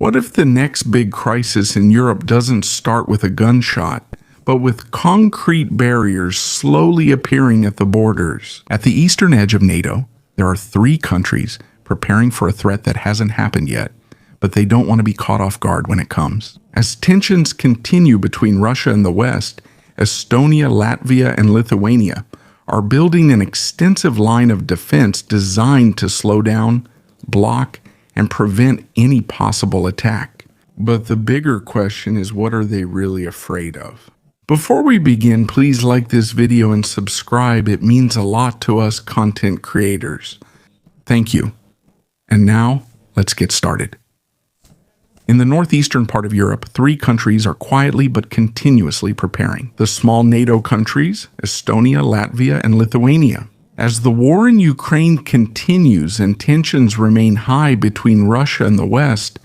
What if the next big crisis in Europe doesn't start with a gunshot, but with concrete barriers slowly appearing at the borders? At the eastern edge of NATO, there are 3 countries preparing for a threat that hasn't happened yet, but they don't want to be caught off guard when it comes. As tensions continue between Russia and the West, Estonia, Latvia, and Lithuania are building an extensive line of defense designed to slow down, block, and prevent any possible attack. But the bigger question is, what are they really afraid of? Before we begin, please like this video and subscribe. It means a lot to us content creators. Thank you. And now, let's get started. In the northeastern part of Europe, 3 countries are quietly but continuously preparing. The small NATO countries, Estonia, Latvia, and Lithuania. As the war in Ukraine continues and tensions remain high between Russia and the West,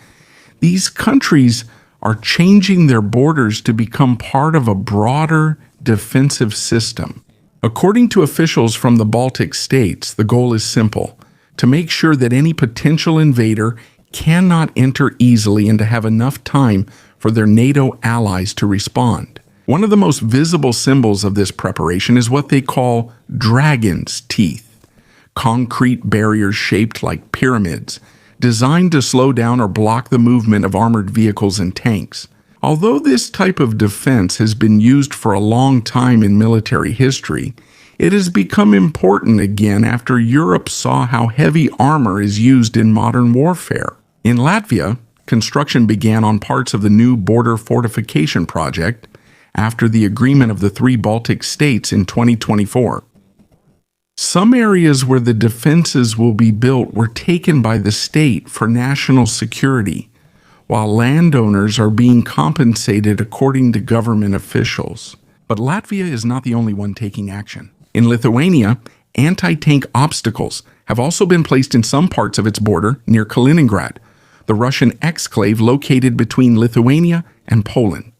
these countries are changing their borders to become part of a broader defensive system. According to officials from the Baltic states, the goal is simple: to make sure that any potential invader cannot enter easily and to have enough time for their NATO allies to respond. One of the most visible symbols of this preparation is what they call dragon's teeth, concrete barriers shaped like pyramids, designed to slow down or block the movement of armored vehicles and tanks. Although this type of defense has been used for a long time in military history, it has become important again after Europe saw how heavy armor is used in modern warfare. In Latvia, construction began on parts of the new border fortification project after the agreement of the 3 Baltic states in 2024. Some areas where the defenses will be built were taken by the state for national security, while landowners are being compensated according to government officials. But Latvia is not the only one taking action. In Lithuania, anti-tank obstacles have also been placed in some parts of its border near Kaliningrad, the Russian exclave located between Lithuania and Poland.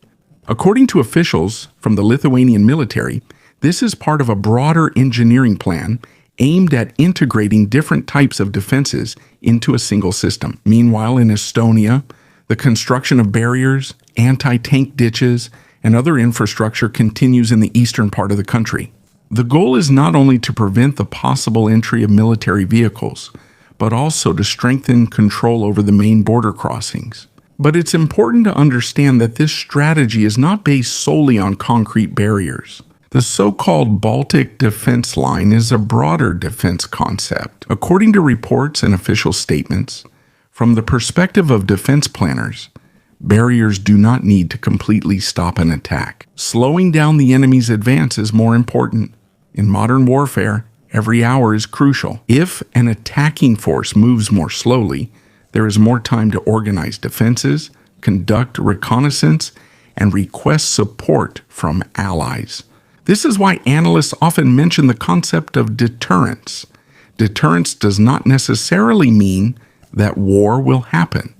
According to officials from the Lithuanian military, this is part of a broader engineering plan aimed at integrating different types of defenses into a single system. Meanwhile, in Estonia, the construction of barriers, anti-tank ditches, and other infrastructure continues in the eastern part of the country. The goal is not only to prevent the possible entry of military vehicles, but also to strengthen control over the main border crossings. But it's important to understand that this strategy is not based solely on concrete barriers. The so-called Baltic defense line is a broader defense concept. According to reports and official statements, from the perspective of defense planners, barriers do not need to completely stop an attack. Slowing down the enemy's advance is more important. In modern warfare, every hour is crucial. If an attacking force moves more slowly, there is more time to organize defenses, conduct reconnaissance, and request support from allies. This is why analysts often mention the concept of deterrence. Deterrence does not necessarily mean that war will happen.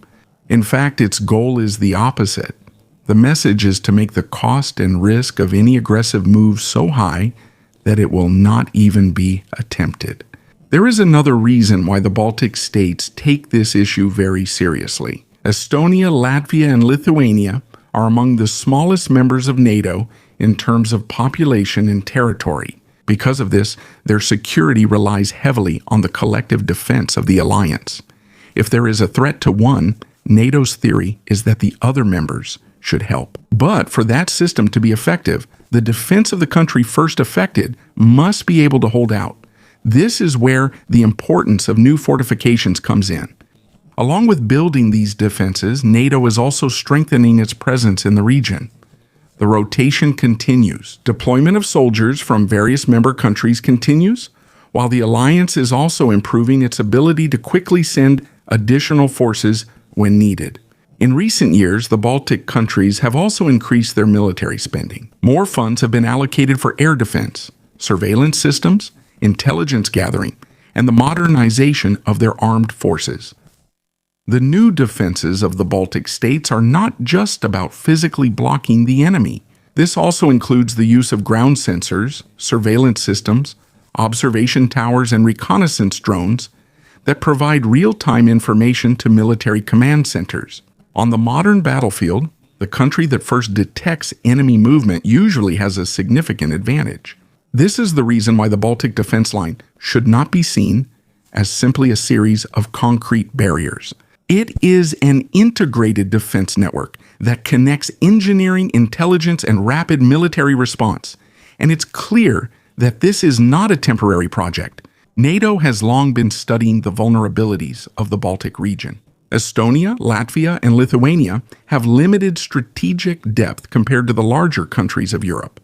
In fact, its goal is the opposite. The message is to make the cost and risk of any aggressive move so high that it will not even be attempted. There is another reason why the Baltic states take this issue very seriously. Estonia, Latvia, and Lithuania are among the smallest members of NATO in terms of population and territory. Because of this, their security relies heavily on the collective defense of the alliance. If there is a threat to one, NATO's theory is that the other members should help. But for that system to be effective, the defense of the country first affected must be able to hold out. This is where the importance of new fortifications comes in. Along with building these defenses, NATO is also strengthening its presence in the region. The rotation continues. Deployment of soldiers from various member countries continues, while the alliance is also improving its ability to quickly send additional forces when needed. In recent years, the Baltic countries have also increased their military spending. More funds have been allocated for air defense, surveillance systems, intelligence gathering, and the modernization of their armed forces. The new defenses of the Baltic states are not just about physically blocking the enemy. This also includes the use of ground sensors, surveillance systems, observation towers, and reconnaissance drones that provide real-time information to military command centers. On the modern battlefield, the country that first detects enemy movement usually has a significant advantage. This is the reason why the Baltic defense line should not be seen as simply a series of concrete barriers. It is an integrated defense network that connects engineering, intelligence, and rapid military response. And it's clear that this is not a temporary project. NATO has long been studying the vulnerabilities of the Baltic region. Estonia, Latvia, and Lithuania have limited strategic depth compared to the larger countries of Europe.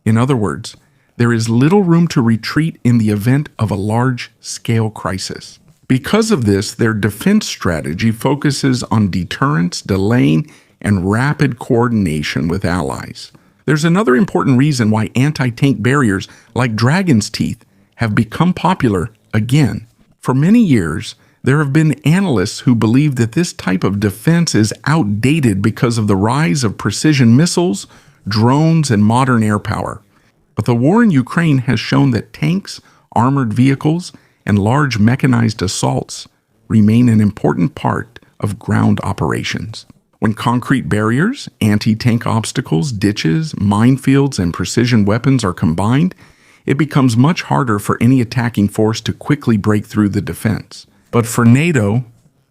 In other words, there is little room to retreat in the event of a large-scale crisis. Because of this, their defense strategy focuses on deterrence, delaying, and rapid coordination with allies. There's another important reason why anti-tank barriers like Dragon's Teeth have become popular again. For many years, there have been analysts who believe that this type of defense is outdated because of the rise of precision missiles, drones, and modern air power. But the war in Ukraine has shown that tanks, armored vehicles, and large mechanized assaults remain an important part of ground operations. When concrete barriers, anti-tank obstacles, ditches, minefields, and precision weapons are combined, it becomes much harder for any attacking force to quickly break through the defense. But for NATO,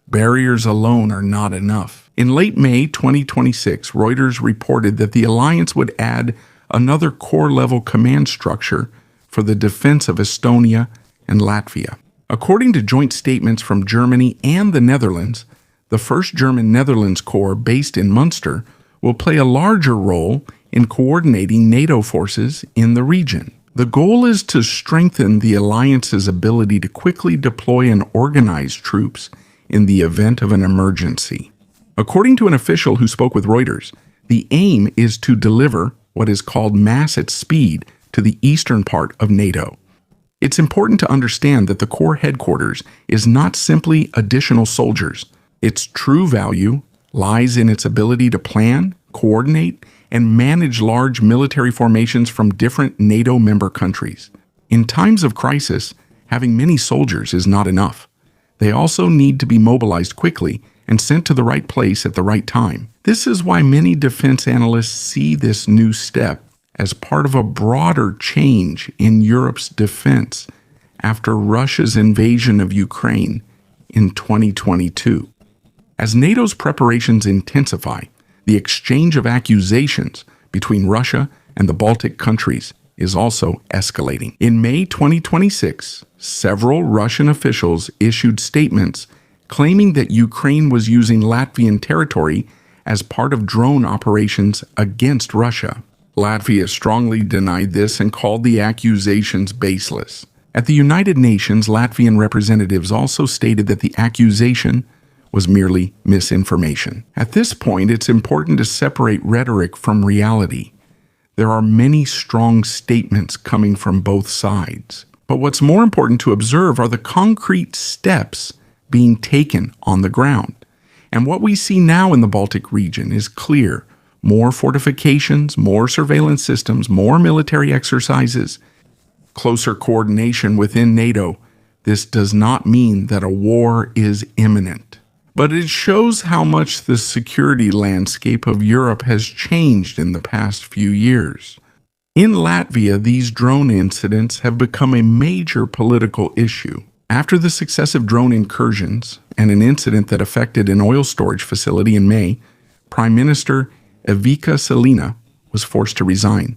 barriers alone are not enough. In late May 2026, Reuters reported that the alliance would add another core-level command structure for the defense of Estonia and Latvia. According to joint statements from Germany and the Netherlands, the 1st German-Netherlands Corps based in Munster will play a larger role in coordinating NATO forces in the region. The goal is to strengthen the alliance's ability to quickly deploy and organize troops in the event of an emergency. According to an official who spoke with Reuters, the aim is to deliver what is called mass at speed to the eastern part of NATO. It's important to understand that the Corps headquarters is not simply additional soldiers. Its true value lies in its ability to plan, coordinate, and manage large military formations from different NATO member countries. In times of crisis, having many soldiers is not enough. They also need to be mobilized quickly and sent to the right place at the right time. This is why many defense analysts see this new step as part of a broader change in Europe's defense after Russia's invasion of Ukraine in 2022. As NATO's preparations intensify, the exchange of accusations between Russia and the Baltic countries is also escalating. In May 2026, several Russian officials issued statements claiming that Ukraine was using Latvian territory as part of drone operations against Russia. Latvia strongly denied this and called the accusations baseless. At the United Nations, Latvian representatives also stated that the accusation was merely misinformation. At this point, it's important to separate rhetoric from reality. There are many strong statements coming from both sides. But what's more important to observe are the concrete steps being taken on the ground. And what we see now in the Baltic region is clear. More fortifications, more surveillance systems, more military exercises, closer coordination within NATO. This does not mean that a war is imminent. But it shows how much the security landscape of Europe has changed in the past few years. In Latvia, these drone incidents have become a major political issue. After the successive drone incursions and an incident that affected an oil storage facility in May, Prime Minister Ivica Selina was forced to resign,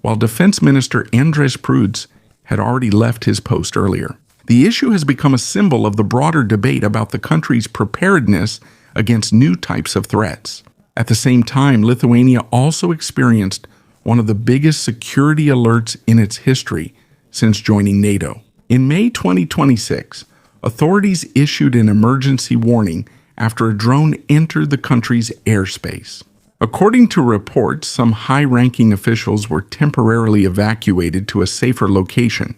while Defense Minister Andres Pruds had already left his post earlier. The issue has become a symbol of the broader debate about the country's preparedness against new types of threats. At the same time, Lithuania also experienced one of the biggest security alerts in its history since joining NATO. In May 2026, authorities issued an emergency warning after a drone entered the country's airspace. According to reports, some high-ranking officials were temporarily evacuated to a safer location,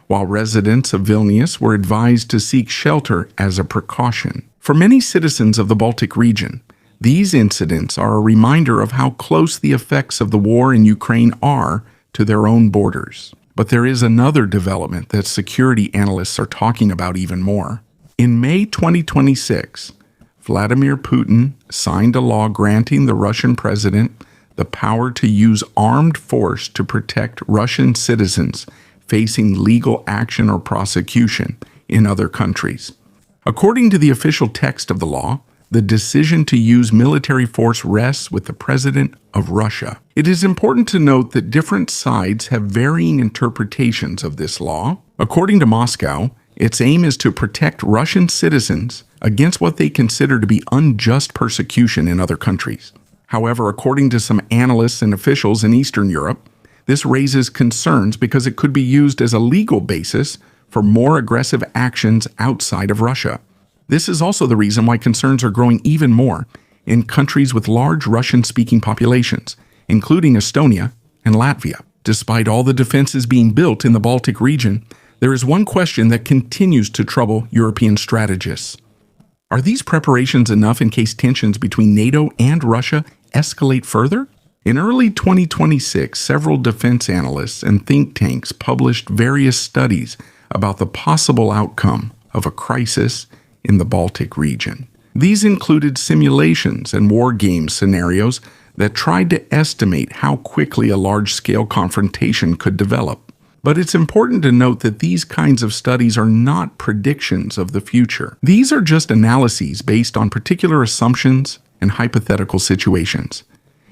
while residents of Vilnius were advised to seek shelter as a precaution. For many citizens of the Baltic region, these incidents are a reminder of how close the effects of the war in Ukraine are to their own borders. But there is another development that security analysts are talking about even more. In May 2026, Vladimir Putin signed a law granting the Russian president the power to use armed force to protect Russian citizens facing legal action or prosecution in other countries. According to the official text of the law, the decision to use military force rests with the President of Russia. It is important to note that different sides have varying interpretations of this law. According to Moscow, its aim is to protect Russian citizens against what they consider to be unjust persecution in other countries. However, according to some analysts and officials in Eastern Europe, this raises concerns because it could be used as a legal basis for more aggressive actions outside of Russia. This is also the reason why concerns are growing even more in countries with large Russian-speaking populations, including Estonia and Latvia. Despite all the defenses being built in the Baltic region, there is one question that continues to trouble European strategists. Are these preparations enough in case tensions between NATO and Russia escalate further? In early 2026, several defense analysts and think tanks published various studies about the possible outcome of a crisis in the Baltic region. These included simulations and war game scenarios that tried to estimate how quickly a large-scale confrontation could develop. But it's important to note that these kinds of studies are not predictions of the future. These are just analyses based on particular assumptions and hypothetical situations.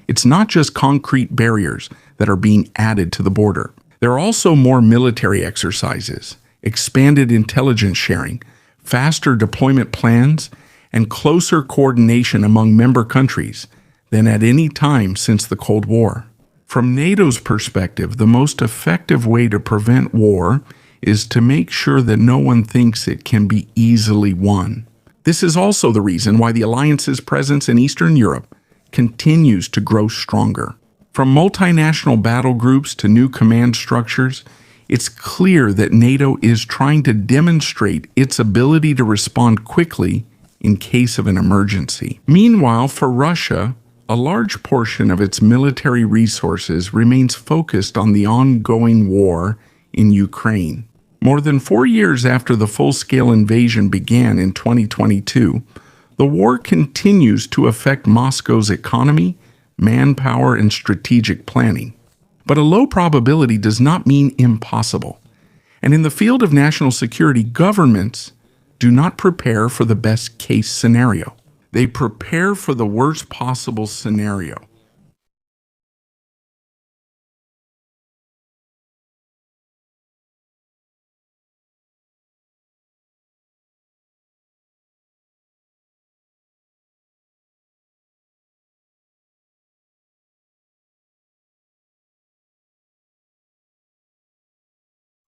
It's not just concrete barriers that are being added to the border. There are also more military exercises, expanded intelligence sharing, faster deployment plans, and closer coordination among member countries than at any time since the Cold War. From NATO's perspective, the most effective way to prevent war is to make sure that no one thinks it can be easily won. This is also the reason why the alliance's presence in Eastern Europe continues to grow stronger. From multinational battle groups to new command structures, it's clear that NATO is trying to demonstrate its ability to respond quickly in case of an emergency. Meanwhile, for Russia, a large portion of its military resources remains focused on the ongoing war in Ukraine. More than 4 years after the full-scale invasion began in 2022, the war continues to affect Moscow's economy, manpower, and strategic planning. But a low probability does not mean impossible. And in the field of national security, governments do not prepare for the best-case scenario. They prepare for the worst possible scenario.